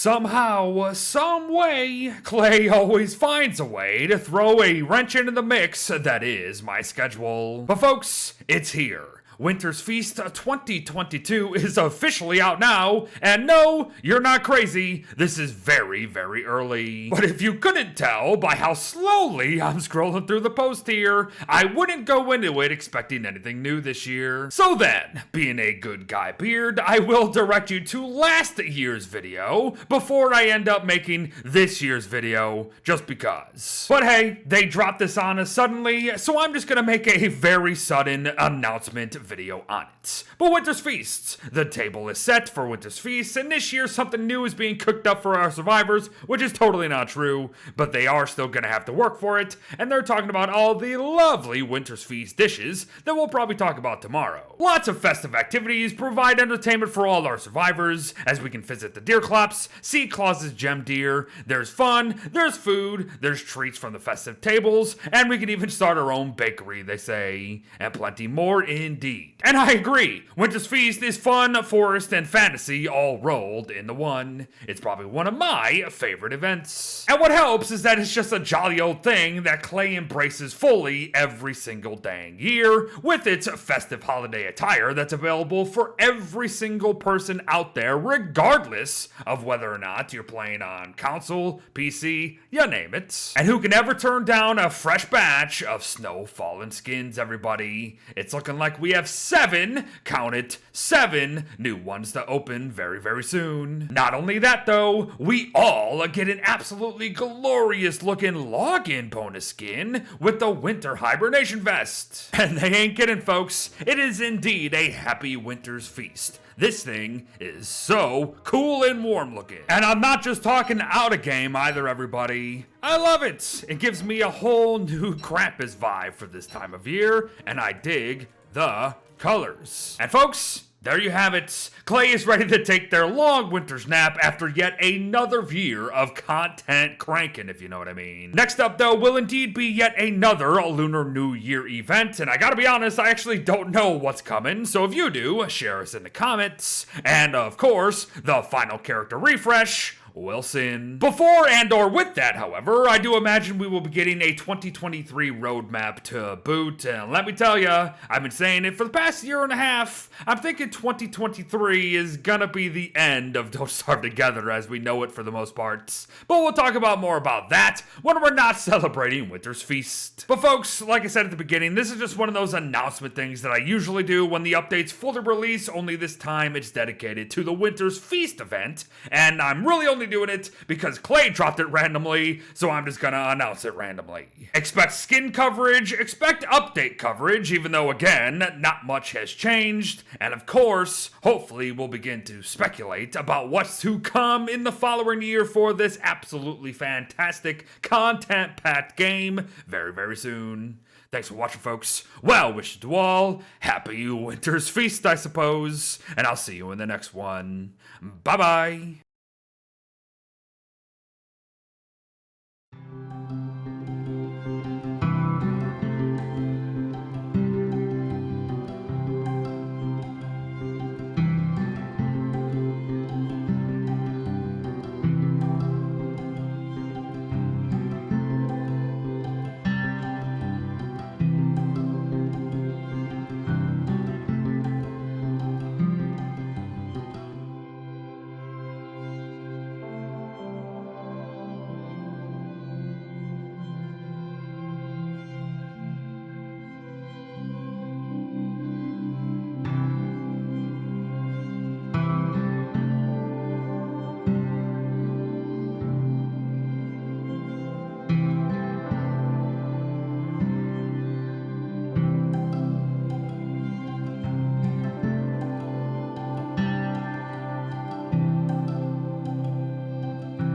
Somehow, some way, Clay always finds a way to throw a wrench into the mix that is my schedule. But folks, it's here. Winter's Feast 2022 is officially out now, and no, you're not crazy, this is very, very early. But if you couldn't tell by how slowly I'm scrolling through the post here, I wouldn't go into it expecting anything new this year. So then, being a good guy beard, I will direct you to last year's video before I end up making this year's video, just because. But hey, they dropped this on us suddenly, so I'm just gonna make a very sudden announcement video on it. But Winter's Feasts, the table is set for Winter's Feast, and this year something new is being cooked up for our survivors, which is totally not true, but they are still gonna have to work for it, and they're talking about all the lovely Winter's Feast dishes that we'll probably talk about tomorrow. Lots of festive activities provide entertainment for all our survivors, as we can visit the deer clops, see Claus's gem deer, there's fun, there's food, there's treats from the festive tables, and we can even start our own bakery, they say, and plenty more indeed. And I agree, Winter's Feast is fun, forest, and fantasy all rolled into one. It's probably one of my favorite events. And what helps is that it's just a jolly old thing that Clay embraces fully every single dang year, with its festive holiday attire that's available for every single person out there, regardless of whether or not you're playing on console, PC, you name it. And who can ever turn down a fresh batch of snow-fallen skins, everybody? It's looking like we have 7, count it, 7 new ones to open very, very soon. Not only that though, we all get an absolutely glorious looking login bonus skin with the winter hibernation vest. And they ain't kidding, folks. It is indeed a happy Winter's Feast. This thing is so cool and warm looking. And I'm not just talking out of game either, everybody. I love it. It gives me a whole new Krampus vibe for this time of year, and I dig the colors. And folks, there you have it. Clay is ready to take their long winter's nap after yet another year of content cranking, if you know what I mean. Next up, though, will indeed be yet another Lunar New Year event, and I gotta be honest, I actually don't know what's coming, so if you do, share us in the comments. And of course, the final character refresh, Wilson. Before and or with that, however, I do imagine we will be getting a 2023 roadmap to boot, and let me tell ya, I've been saying it for the past year and a half. I'm thinking 2023 is gonna be the end of Don't Starve Together as we know it for the most part. But we'll talk about more about that when we're not celebrating Winter's Feast. But folks, like I said at the beginning, this is just one of those announcement things that I usually do when the updates fully release, only this time it's dedicated to the Winter's Feast event, and I'm really only doing it because Clay dropped it randomly, so I'm just gonna announce it randomly. Expect skin coverage, expect update coverage, even though again, not much has changed, and of course, hopefully we'll begin to speculate about what's to come in the following year for this absolutely fantastic content-packed game very, very soon. Thanks for watching, folks. Well wishes to all. Happy Winter's Feast, I suppose. And I'll see you in the next one. Bye-bye.